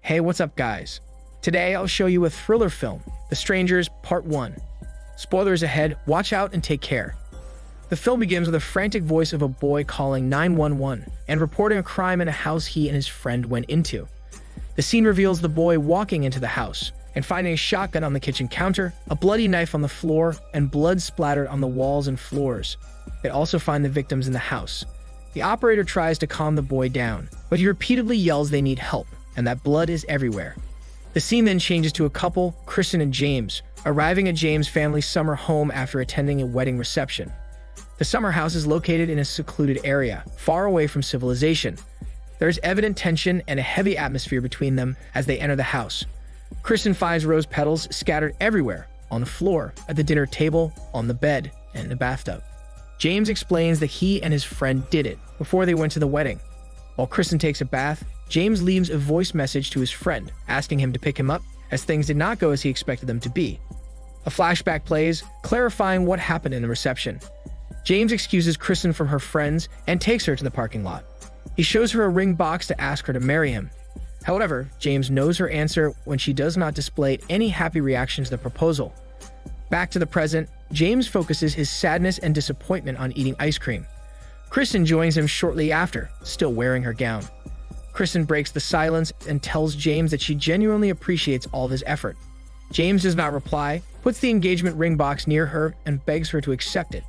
Hey, what's up guys? Today I'll show you a thriller film, The Strangers Part 1. Spoilers ahead, watch out and take care. The film begins with a frantic voice of a boy calling 911 and reporting a crime in a house he and his friend went into. The scene reveals the boy walking into the house and finding a shotgun on the kitchen counter, a bloody knife on the floor, and blood splattered on the walls and floors. They also find the victims in the house. The operator tries to calm the boy down, but he repeatedly yells they need help and that blood is everywhere. The scene then changes to a couple, Kristen and James, arriving at James' family's summer home after attending a wedding reception. The summer house is located in a secluded area, far away from civilization. There is evident tension and a heavy atmosphere between them as they enter the house. Kristen finds rose petals scattered everywhere, on the floor, at the dinner table, on the bed, and in the bathtub. James explains that he and his friend did it before they went to the wedding. While Kristen takes a bath, James leaves a voice message to his friend, asking him to pick him up, as things did not go as he expected them to be. A flashback plays, clarifying what happened in the reception. James excuses Kristen from her friends and takes her to the parking lot. He shows her a ring box to ask her to marry him. However, James knows her answer when she does not display any happy reaction to the proposal. Back to the present, James focuses his sadness and disappointment on eating ice cream. Kristen joins him shortly after, still wearing her gown. Kristen breaks the silence and tells James that she genuinely appreciates all of his effort. James does not reply, puts the engagement ring box near her, and begs her to accept it.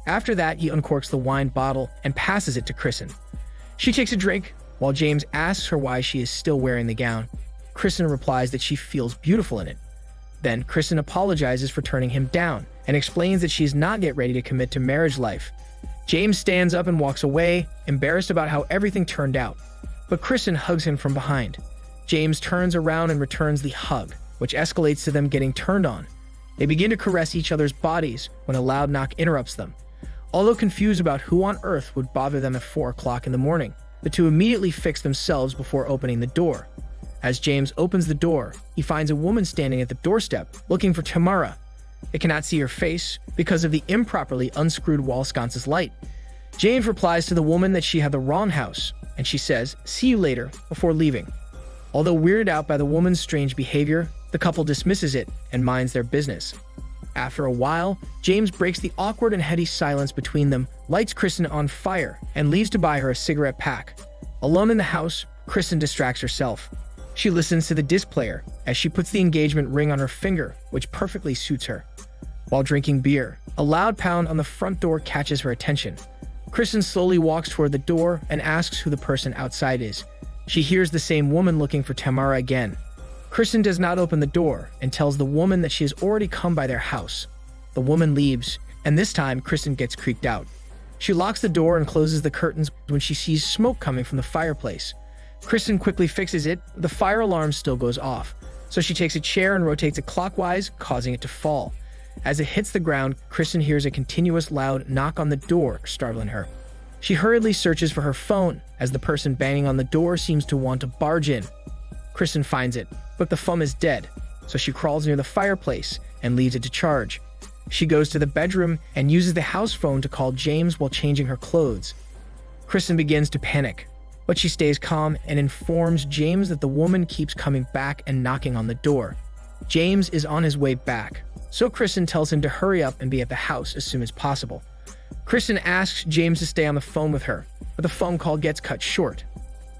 After that, he uncorks the wine bottle and passes it to Kristen. She takes a drink, while James asks her why she is still wearing the gown. Kristen replies that she feels beautiful in it. Then, Kristen apologizes for turning him down and explains that she is not yet ready to commit to marriage life. James stands up and walks away, embarrassed about how everything turned out. But Kristen hugs him from behind. James turns around and returns the hug, which escalates to them getting turned on. They begin to caress each other's bodies when a loud knock interrupts them. Although confused about who on earth would bother them at 4 o'clock in the morning, the two immediately fix themselves before opening the door. As James opens the door, he finds a woman standing at the doorstep, looking for Tamara. They cannot see her face because of the improperly unscrewed wall sconce's light. James replies to the woman that she had the wrong house, and she says, "See you later," before leaving. Although weirded out by the woman's strange behavior, the couple dismisses it and minds their business. After a while, James breaks the awkward and heady silence between them, lights Kristen on fire, and leaves to buy her a cigarette pack. Alone in the house, Kristen distracts herself. She listens to the disc player as she puts the engagement ring on her finger, which perfectly suits her. While drinking beer, a loud pound on the front door catches her attention. Kristen slowly walks toward the door and asks who the person outside is. She hears the same woman looking for Tamara again. Kristen does not open the door and tells the woman that she has already come by their house. The woman leaves, and this time Kristen gets creeped out. She locks the door and closes the curtains when she sees smoke coming from the fireplace. Kristen quickly fixes it, but the fire alarm still goes off, so she takes a chair and rotates it clockwise, causing it to fall. As it hits the ground, Kristen hears a continuous loud knock on the door, startling her. She hurriedly searches for her phone, as the person banging on the door seems to want to barge in. Kristen finds it, but the phone is dead, so she crawls near the fireplace and leaves it to charge. She goes to the bedroom and uses the house phone to call James while changing her clothes. Kristen begins to panic, but she stays calm and informs James that the woman keeps coming back and knocking on the door. James is on his way back, so Kristen tells him to hurry up and be at the house as soon as possible. Kristen asks James to stay on the phone with her, but the phone call gets cut short.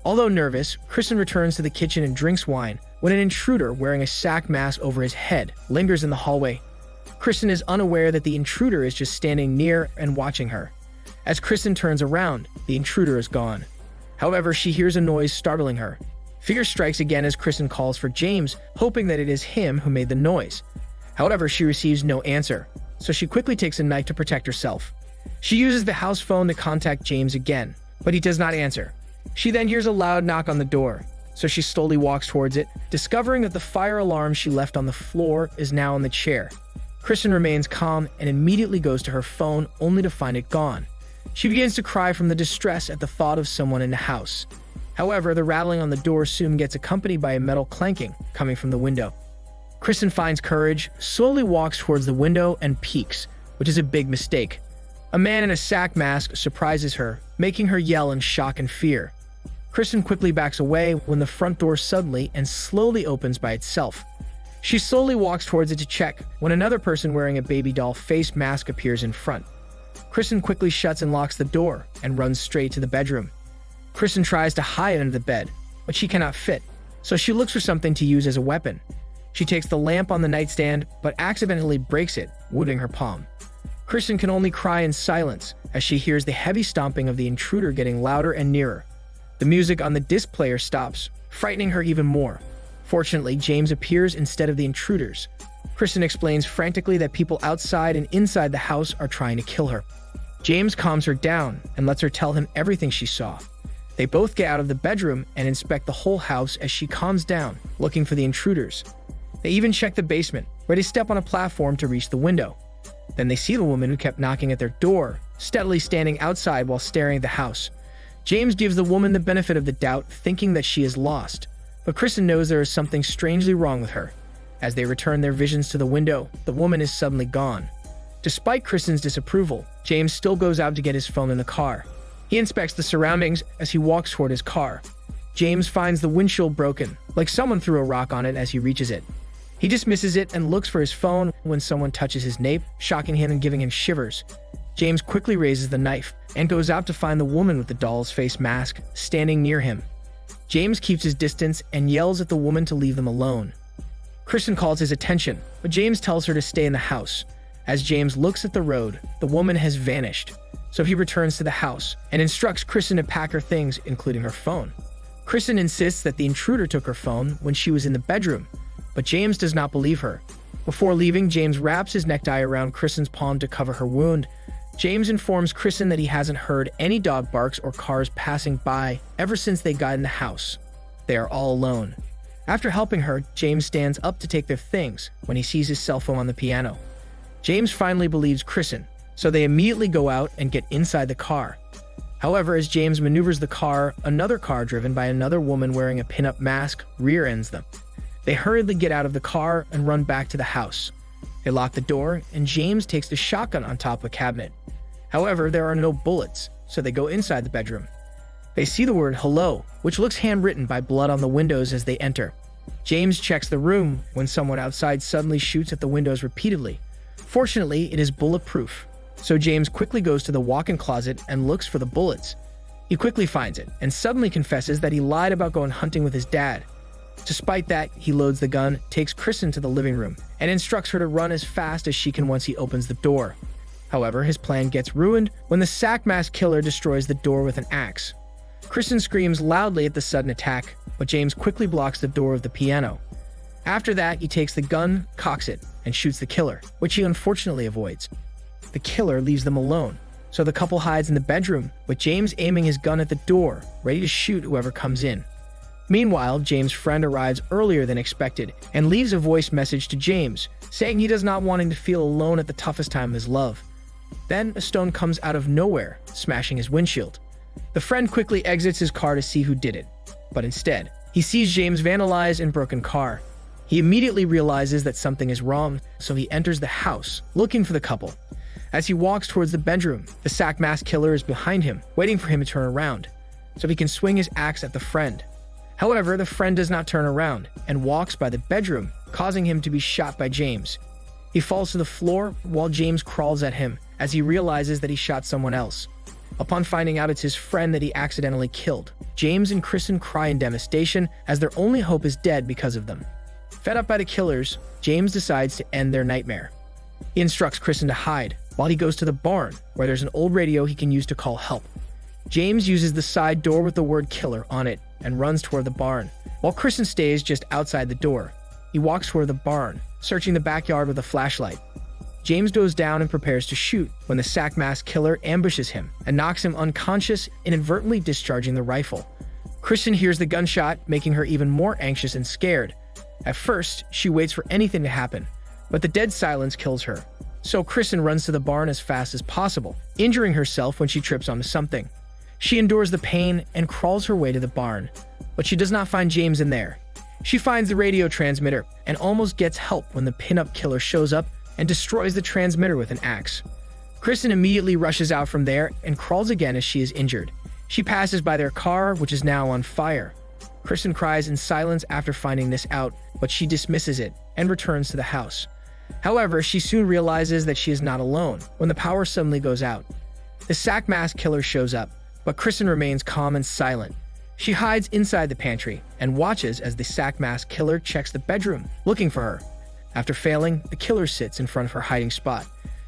Although nervous, Kristen returns to the kitchen and drinks wine when an intruder wearing a sack mask over his head lingers in the hallway. Kristen is unaware that the intruder is just standing near and watching her. As Kristen turns around, the intruder is gone. However, she hears a noise startling her. Fear strikes again as Kristen calls for James, hoping that it is him who made the noise. However, she receives no answer, so she quickly takes a knife to protect herself. She uses the house phone to contact James again, but he does not answer. She then hears a loud knock on the door, so she slowly walks towards it, discovering that the fire alarm she left on the floor is now on the chair. Kristen remains calm and immediately goes to her phone, only to find it gone. She begins to cry from the distress at the thought of someone in the house. However, the rattling on the door soon gets accompanied by a metal clanking coming from the window. Kristen finds courage, slowly walks towards the window and peeks, which is a big mistake. A man in a sack mask surprises her, making her yell in shock and fear. Kristen quickly backs away when the front door suddenly and slowly opens by itself. She slowly walks towards it to check when another person wearing a baby doll face mask appears in front. Kristen quickly shuts and locks the door and runs straight to the bedroom. Kristen tries to hide under the bed, but she cannot fit, so she looks for something to use as a weapon. She takes the lamp on the nightstand, but accidentally breaks it, wounding her palm. Kristen can only cry in silence as she hears the heavy stomping of the intruder getting louder and nearer. The music on the disc player stops, frightening her even more. Fortunately, James appears instead of the intruders. Kristen explains frantically that people outside and inside the house are trying to kill her. James calms her down and lets her tell him everything she saw. They both get out of the bedroom and inspect the whole house as she calms down, looking for the intruders. They even check the basement, where they step on a platform to reach the window. Then they see the woman who kept knocking at their door, steadily standing outside while staring at the house. James gives the woman the benefit of the doubt, thinking that she is lost. But Kristen knows there is something strangely wrong with her. As they return their visions to the window, the woman is suddenly gone. Despite Kristen's disapproval, James still goes out to get his phone in the car. He inspects the surroundings as he walks toward his car. James finds the windshield broken, like someone threw a rock on it as he reaches it. He dismisses it and looks for his phone when someone touches his nape, shocking him and giving him shivers. James quickly raises the knife and goes out to find the woman with the doll's face mask standing near him. James keeps his distance and yells at the woman to leave them alone. Kristen calls his attention, but James tells her to stay in the house. As James looks at the road, the woman has vanished, so he returns to the house and instructs Kristen to pack her things, including her phone. Kristen insists that the intruder took her phone when she was in the bedroom, but James does not believe her. Before leaving, James wraps his necktie around Kristen's palm to cover her wound. James informs Kristen that he hasn't heard any dog barks or cars passing by ever since they got in the house. They are all alone. After helping her, James stands up to take their things when he sees his cell phone on the piano. James finally believes Kristen, so they immediately go out and get inside the car. However, as James maneuvers the car, another car driven by another woman wearing a pin-up mask rear-ends them. They hurriedly get out of the car and run back to the house. They lock the door, and James takes the shotgun on top of a cabinet. However, there are no bullets, so they go inside the bedroom. They see the word hello, which looks handwritten by blood on the windows as they enter. James checks the room when someone outside suddenly shoots at the windows repeatedly. Fortunately, it is bulletproof, so James quickly goes to the walk-in closet and looks for the bullets. He quickly finds it and suddenly confesses that he lied about going hunting with his dad. Despite that, he loads the gun, takes Kristen to the living room, and instructs her to run as fast as she can once he opens the door. However, his plan gets ruined when the sack mask killer destroys the door with an axe. Kristen screams loudly at the sudden attack, but James quickly blocks the door of the piano. After that, he takes the gun, cocks it, and shoots the killer, which he unfortunately avoids. The killer leaves them alone, so the couple hides in the bedroom, with James aiming his gun at the door, ready to shoot whoever comes in. Meanwhile, James' friend arrives earlier than expected and leaves a voice message to James, saying he does not want him to feel alone at the toughest time of his love. Then, a stone comes out of nowhere, smashing his windshield. The friend quickly exits his car to see who did it, but instead, he sees James' vandalized and broken car. He immediately realizes that something is wrong, so he enters the house, looking for the couple. As he walks towards the bedroom, the sack mask killer is behind him, waiting for him to turn around, so he can swing his axe at the friend. However, the friend does not turn around and walks by the bedroom, causing him to be shot by James. He falls to the floor while James crawls at him as he realizes that he shot someone else. Upon finding out it's his friend that he accidentally killed, James and Kristen cry in devastation as their only hope is dead because of them. Fed up by the killers, James decides to end their nightmare. He instructs Kristen to hide while he goes to the barn where there's an old radio he can use to call help. James uses the side door with the word killer on it and runs toward the barn, while Kristen stays just outside the door. He walks toward the barn, searching the backyard with a flashlight. James goes down and prepares to shoot when the sack mask killer ambushes him and knocks him unconscious, inadvertently discharging the rifle. Kristen hears the gunshot, making her even more anxious and scared. At first, she waits for anything to happen, but the dead silence kills her. So Kristen runs to the barn as fast as possible, injuring herself when she trips onto something. She endures the pain and crawls her way to the barn, but she does not find James in there. She finds the radio transmitter and almost gets help when the pin-up killer shows up and destroys the transmitter with an axe. Kristen immediately rushes out from there and crawls again as she is injured. She passes by their car, which is now on fire. Kristen cries in silence after finding this out, but she dismisses it and returns to the house. However, she soon realizes that she is not alone when the power suddenly goes out. The sack mask killer shows up, but Kristen remains calm and silent. She hides inside the pantry and watches as the sack mask killer checks the bedroom, looking for her. After failing, the killer sits in front of her hiding spot.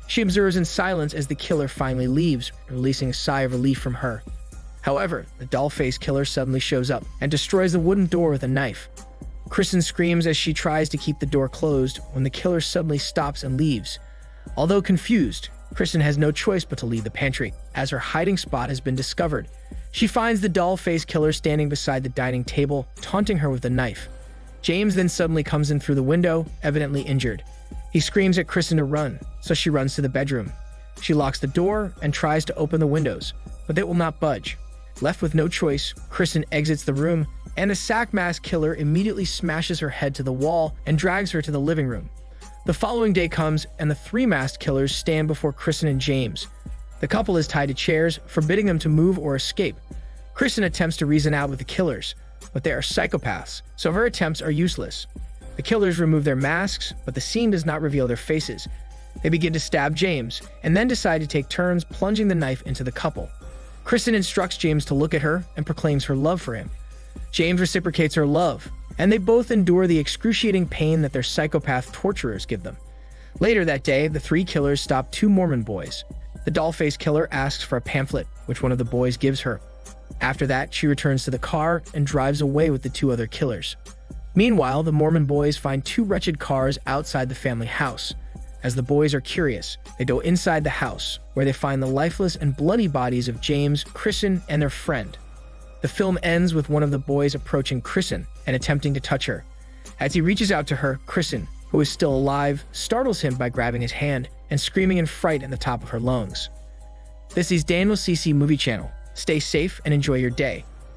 She observes in silence as the killer finally leaves, releasing a sigh of relief from her. However, the doll-faced killer suddenly shows up and destroys the wooden door with a knife. Kristen screams as she tries to keep the door closed when the killer suddenly stops and leaves. Although confused, Kristen has no choice but to leave the pantry, as her hiding spot has been discovered. She finds the doll-faced killer standing beside the dining table, taunting her with a knife. James then suddenly comes in through the window, evidently injured. He screams at Kristen to run, so she runs to the bedroom. She locks the door and tries to open the windows, but they will not budge. Left with no choice, Kristen exits the room, and the sack mask killer immediately smashes her head to the wall and drags her to the living room. The following day comes, and the three masked killers stand before Kristen and James. The couple is tied to chairs, forbidding them to move or escape. Kristen attempts to reason out with the killers, but they are psychopaths, so her attempts are useless. The killers remove their masks, but the scene does not reveal their faces. They begin to stab James, and then decide to take turns plunging the knife into the couple. Kristen instructs James to look at her and proclaims her love for him. James reciprocates her love, and they both endure the excruciating pain that their psychopath torturers give them. Later that day, the three killers stop two Mormon boys. The doll-faced killer asks for a pamphlet, which one of the boys gives her. After that, she returns to the car and drives away with the two other killers. Meanwhile, the Mormon boys find two wretched cars outside the family house. As the boys are curious, they go inside the house, where they find the lifeless and bloody bodies of James, Kristen, and their friend. The film ends with one of the boys approaching Kristen and attempting to touch her. As he reaches out to her, Kristen, who is still alive, startles him by grabbing his hand and screaming in fright at the top of her lungs. This is Daniel CC Movie Channel. Stay safe and enjoy your day.